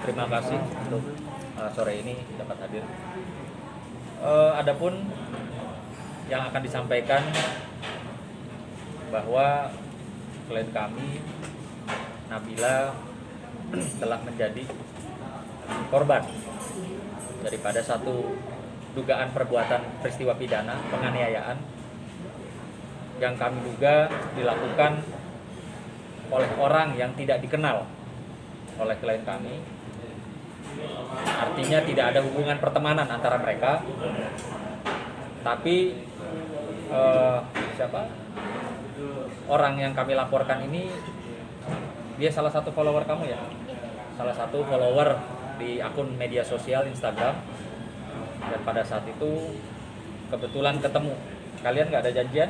terima kasih untuk sore ini dapat hadir. Adapun yang akan disampaikan bahwa klien kami Nabila telah menjadi korban daripada satu dugaan perbuatan peristiwa pidana penganiayaan yang kami duga dilakukan oleh orang yang tidak dikenal oleh klien kami. Artinya tidak ada hubungan pertemanan antara mereka, tapi orang yang kami laporkan ini dia salah satu follower kamu ya, salah satu follower di akun media sosial Instagram. Dan pada saat itu kebetulan ketemu, kalian nggak ada janjian,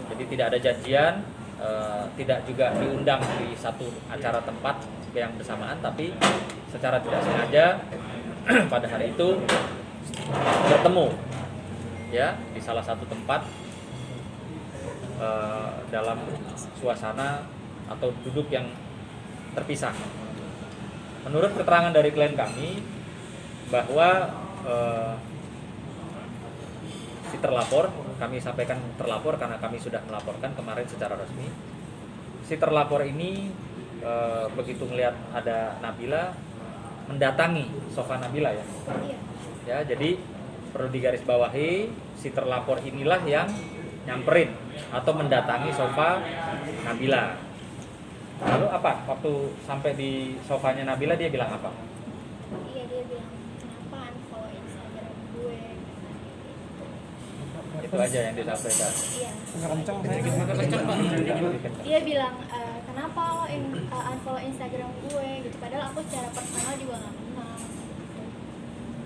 jadi tidak ada janjian, tidak juga diundang di satu acara tempat yang bersamaan, tapi secara tidak sengaja pada hari itu bertemu ya di salah satu tempat dalam suasana atau duduk yang terpisah. Menurut keterangan dari klien kami bahwa si terlapor, kami sampaikan terlapor karena kami sudah melaporkan kemarin secara resmi. Si terlapor ini begitu melihat ada Nabila mendatangi sofa Nabila ya. Ya, jadi perlu digarisbawahi, si terlapor inilah yang nyamperin atau mendatangi sofa Nabila. Lalu apa? Waktu sampai di sofanya Nabila dia bilang apa? Iya, dia bilang kenapa unfollow Instagram gue. Itu aja yang disampaikan. Iya. Kencang. Dia bilang kenapa lo unfollow Instagram gue gitu. Padahal aku secara personal juga nggak kenal.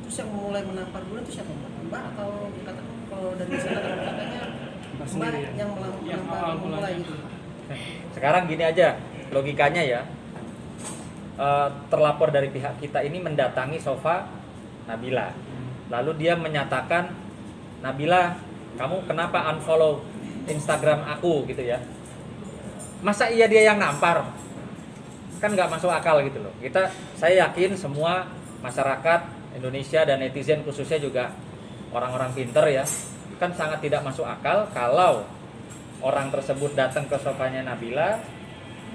Terus yang mulai menampar bulan itu siapa? Mbak atau kata kalau dari sana katanya Mbak yang menampar mulai gitu. Sekarang gini aja logikanya ya, terlapor dari pihak kita ini mendatangi sofa Nabila, lalu dia menyatakan, Nabila, kamu kenapa unfollow Instagram aku gitu ya? Masa iya dia yang nampar? Kan nggak masuk akal gitu loh. Saya yakin semua masyarakat Indonesia dan netizen khususnya juga orang-orang pinter ya, kan sangat tidak masuk akal kalau orang tersebut datang ke sofanya Nabila,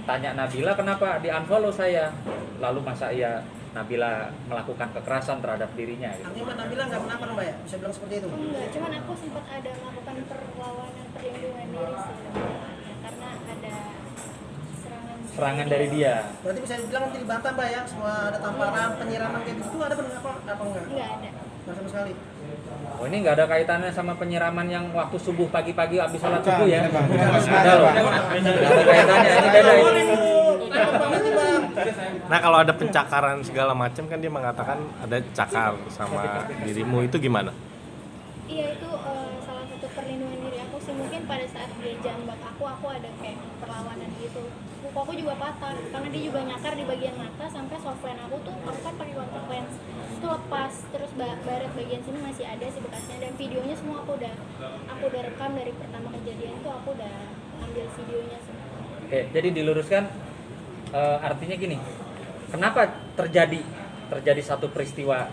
tanya Nabila kenapa di unfollow saya, lalu masa iya Nabila melakukan kekerasan terhadap dirinya gitu. Artinya Mbak Nabila nggak menampar Mbak ya? Bisa bilang seperti itu? Enggak, cuman aku sempat ada melakukan perlawanan perlindungan diri sih, karena ada Serangan dari dia. Berarti bisa dibilang nanti dibantah Mbak ya? Semua ada tamparan, penyiraman kayak gitu ada benar apa enggak? Enggak ada. Nggak sama sekali. Oh ini nggak ada kaitannya sama penyiraman yang waktu subuh pagi-pagi habis sholat subuh ya? Ada loh. Nggak ada kaitannya, ini beda ini. Nah kalau ada pencakaran segala macam kan dia mengatakan ada cakar sama dirimu, itu gimana? Iya, itu salah satu perlindungan diri aku sih. Mungkin pada saat dia jambak aku ada kayak perlawanan gitu. Kuku aku juga patah karena dia juga nyakar di bagian mata sampai softline aku kan pakai contact lens itu lepas, terus baret bagian sini masih ada sih bekasnya, dan videonya semua aku udah rekam dari pertama kejadian itu, aku udah ambil videonya semua. Oke, jadi diluruskan, artinya gini, kenapa terjadi satu peristiwa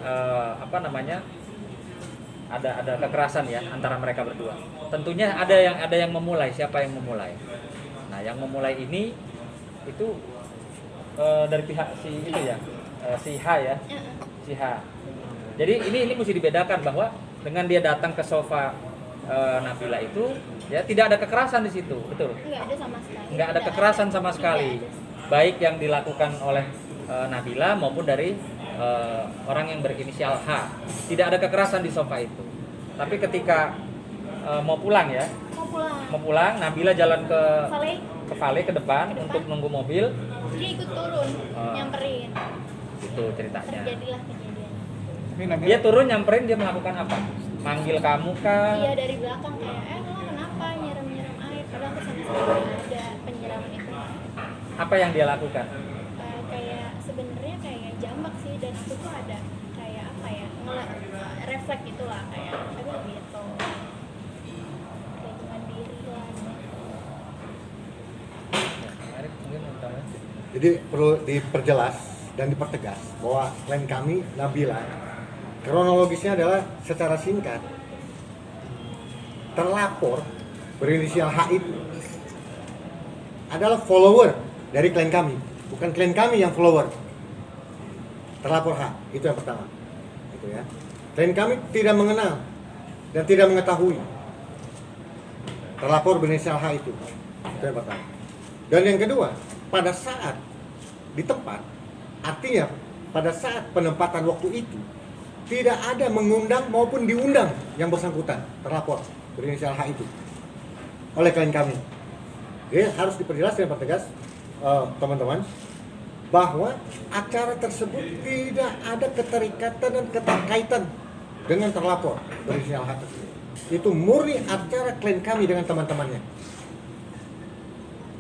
ada kekerasan ya antara mereka berdua. Tentunya ada yang memulai. Siapa yang memulai? Nah, yang memulai ini itu dari pihak si itu ya, si H ya, si H. Jadi ini mesti dibedakan bahwa dengan dia datang ke sofa Nabila itu ya tidak ada kekerasan di situ, betul? Nggak ada sama sekali. Nggak ada kekerasan sama sekali, baik yang dilakukan oleh Nabila maupun dari orang yang berinisial H. Tidak ada kekerasan di sofa itu. Tapi ketika mau pulang, Nabila jalan ke Vale ke depan untuk nunggu mobil. Dia ikut turun, nyamperin. Itu ceritanya. Terjadilah kejadian. Dia turun nyamperin, dia melakukan apa? Manggil kamu kah? Iya, dari belakang kayak lo kenapa nyiram air, padahal aku sama sekali ada penyiraman itu. Apa yang dia lakukan? Kayak sebenarnya kayak jambak sih, dan aku tuh ada kayak apa ya, refleks gitulah, kayak aduh gitu, perlindungan diri lah. Arif mungkin mau tanya. Jadi perlu diperjelas dan dipertegas bahwa klien kami Nabila, kronologisnya adalah secara singkat, terlapor berinisial H itu adalah follower dari klien kami, bukan klien kami yang follower. Terlapor H, itu yang pertama. Gitu ya. Klien kami tidak mengenal dan tidak mengetahui terlapor berinisial H itu. Itu yang pertama. Dan yang kedua, pada saat di tempat, artinya pada saat penempatan waktu itu tidak ada mengundang maupun diundang yang bersangkutan terlapor berinisial H itu oleh klien kami. Jadi harus diperjelas dan pertegas teman-teman bahwa acara tersebut tidak ada keterikatan dan keterkaitan dengan terlapor berinisial H tersebut. Itu murni acara klien kami dengan teman-temannya.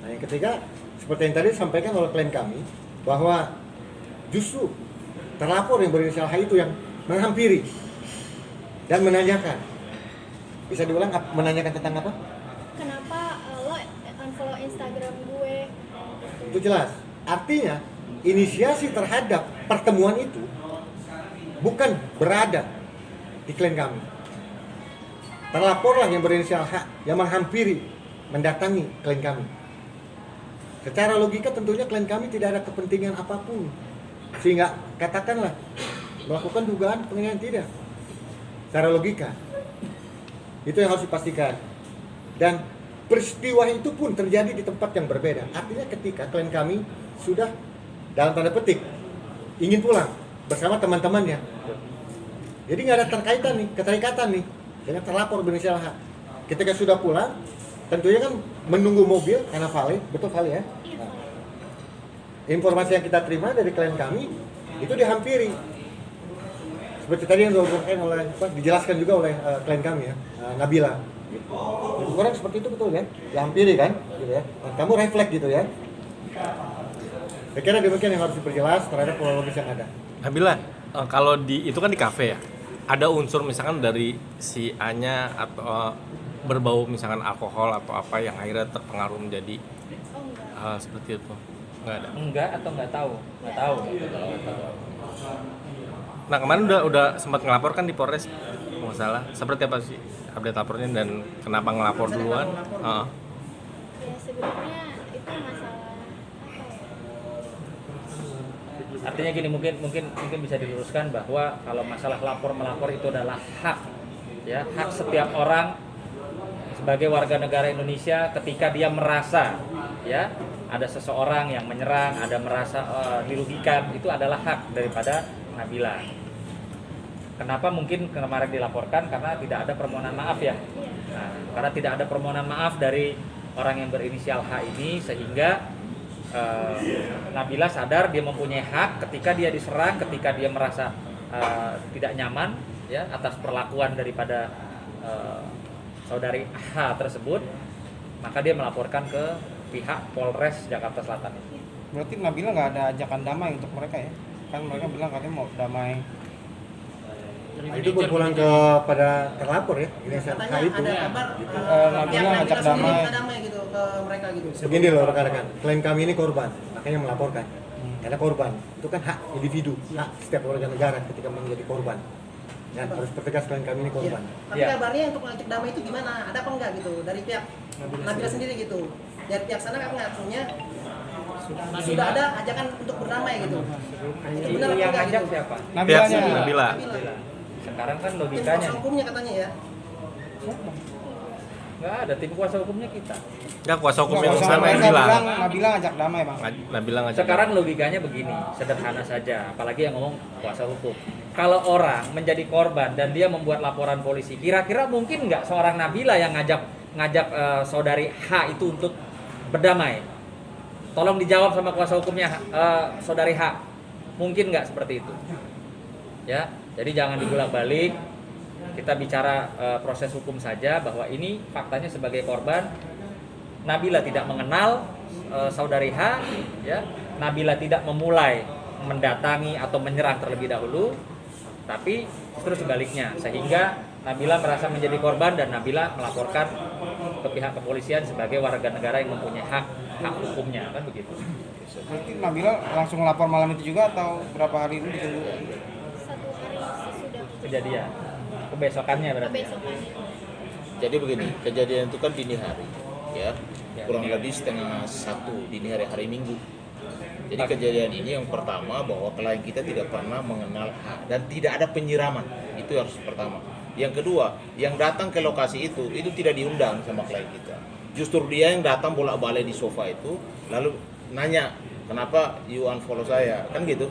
Nah, yang ketiga, seperti yang tadi disampaikan oleh klien kami, bahwa justru terlapor yang berinisial H itu yang menghampiri dan menanyakan. Bisa diulang, menanyakan tentang apa? Kenapa lo unfollow Instagram gue? Itu jelas. Artinya, inisiasi terhadap pertemuan itu bukan berada di klien kami. Terlaporlah yang berinisial H yang menghampiri, mendatangi klien kami. Secara logika tentunya klien kami tidak ada kepentingan apapun, sehingga katakanlah melakukan dugaan penganiayaan, tidak. Secara logika itu yang harus dipastikan. Dan peristiwa itu pun terjadi di tempat yang berbeda. Artinya ketika klien kami sudah dalam tanda petik ingin pulang bersama teman-temannya, jadi nggak ada keterikatan nih dengan terlapor berinisial H. Ketika sudah pulang, tentunya kan menunggu mobil karena Vale, betul Vale ya. Nah, informasi yang kita terima dari klien kami itu dihampiri. Seperti tadi yang dijelaskan juga oleh klien kami ya, Nabila. Gitu. Orang seperti itu betul ya, dihampiri kan, gitu ya. Dan kamu refleks gitu ya. Saya kira demikian yang harus diperjelas terhadap kronologis yang ada. Nabila, kalau itu kan di kafe ya, ada unsur misalkan dari si A-nya atau berbau misalkan alkohol atau apa yang akhirnya terpengaruh menjadi Oh enggak. hal seperti itu? Nggak ada. Enggak atau nggak tahu? Nggak tahu. Nah kemarin udah sempat ngelapor kan di Polres, nggak salah. Seperti apa sih update lapornya dan kenapa ngelapor duluan? Ya sebenarnya itu masalah apa ya? Artinya gini, mungkin bisa diluruskan bahwa kalau masalah lapor melapor itu adalah hak, ya, hak setiap orang sebagai warga negara Indonesia ketika dia merasa, ya, ada seseorang yang menyerang, ada merasa dirugikan, itu adalah hak daripada Nabila. Kenapa mungkin kemarin dilaporkan? Karena tidak ada permohonan maaf ya. Nah, karena tidak ada permohonan maaf dari orang yang berinisial H ini, sehingga Nabila sadar dia mempunyai hak ketika dia diserang, ketika dia merasa tidak nyaman ya atas perlakuan daripada saudari H tersebut, maka dia melaporkan ke pihak Polres Jakarta Selatan. Berarti Nabila nggak ada ajakan damai untuk mereka ya? Kan mereka bilang katanya mau damai. Nah, itu berpulang kepada terlapor ya, inisial H itu. Ada kabar Nabila ngajak damai gitu ke mereka gitu. Begini loh rekan-rekan, klien kami ini korban, makanya melaporkan. Karena korban itu kan hak individu, hak setiap warga negara ketika menjadi korban. Ya, harus pertegas klien kami ini korban. Tapi kabarnya untuk ngajak damai itu gimana? Ada apa enggak gitu dari pihak Nabila sendiri gitu? Dari pihak sana kan ngakunya sudah ada ajakan untuk berdamai gitu. Itu benar apa Yang enggak ngajak gitu? siapa? Nabila. Sekarang kan Tim logikanya kuasa hukumnya katanya ya. nggak ada, tim kuasa hukumnya kita. Nggak, kuasa hukum yang sana yang bilang. Nabila ngajak damai bang. Nabila ngajak. Sekarang logikanya begini, sederhana saja, apalagi yang ngomong kuasa hukum. Kalau orang menjadi korban dan dia membuat laporan polisi, kira-kira mungkin nggak seorang Nabila yang ngajak saudari H itu untuk berdamai? Tolong dijawab sama kuasa hukumnya saudari H. Mungkin nggak seperti itu? Ya, jadi jangan dibolak-balik. Kita bicara proses hukum saja, bahwa ini faktanya sebagai korban Nabila tidak mengenal saudari H, ya. Nabila tidak memulai mendatangi atau menyerang terlebih dahulu, tapi justru sebaliknya, sehingga Nabila merasa menjadi korban dan Nabila melaporkan ke pihak kepolisian sebagai warga negara yang mempunyai hak hukumnya, kan begitu. Berarti Nabila langsung lapor malam itu juga atau berapa hari itu ditunggu? 1 hari sesudah Kejadian kebesokannya berarti. kebesokannya. Jadi begini, kejadian itu kan dini hari, ya, Ya, kurang dini lebih setengah 1 dini hari Minggu. Jadi kejadian ini yang pertama bahwa klien kita tidak pernah mengenal H dan tidak ada penyiraman, itu harus pertama. Yang kedua, yang datang ke lokasi itu tidak diundang sama klien kita. Justru dia yang datang bolak-balik di sofa itu, lalu nanya, kenapa you unfollow saya, kan gitu.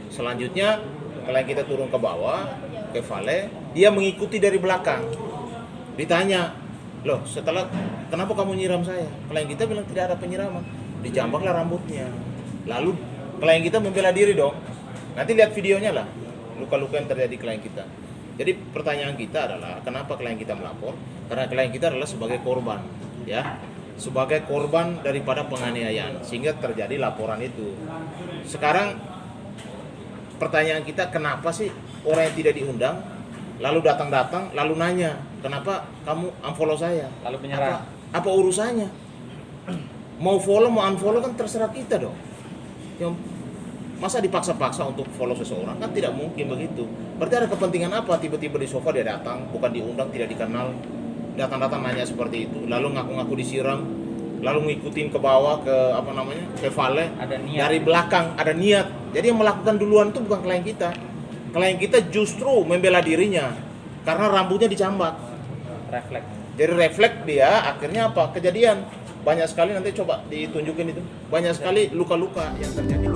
Selanjutnya klien kita turun ke bawah, ke vale, dia mengikuti dari belakang. Ditanya, loh setelah kenapa kamu nyiram saya? Klien kita bilang tidak ada penyiraman, dijambaklah rambutnya. Lalu klien kita membela diri dong. Nanti lihat videonya lah, luka-luka yang terjadi klien kita. Jadi pertanyaan kita adalah kenapa klien kita melapor? Karena klien kita adalah sebagai korban, ya, sebagai korban daripada penganiayaan sehingga terjadi laporan itu. Sekarang pertanyaan kita, kenapa sih orang yang tidak diundang lalu datang lalu nanya, kenapa kamu unfollow saya? Lalu menyerang. Apa urusannya? Mau follow mau unfollow kan terserah kita dong. Yang masa dipaksa-paksa untuk follow seseorang, kan tidak mungkin begitu. Berarti ada kepentingan apa tiba-tiba di sofa dia datang, bukan diundang, tidak dikenal, datang nanya seperti itu, lalu ngaku-ngaku disiram, lalu ngikutin ke bawah ke vale, Ada niat. dari belakang ada niat. Jadi yang melakukan duluan itu bukan klien kita. Klien kita justru membela dirinya karena rambutnya dicambak. Refleks. Jadi refleks dia, akhirnya apa? Kejadian banyak sekali, nanti coba ditunjukin itu, banyak sekali luka-luka yang terjadi.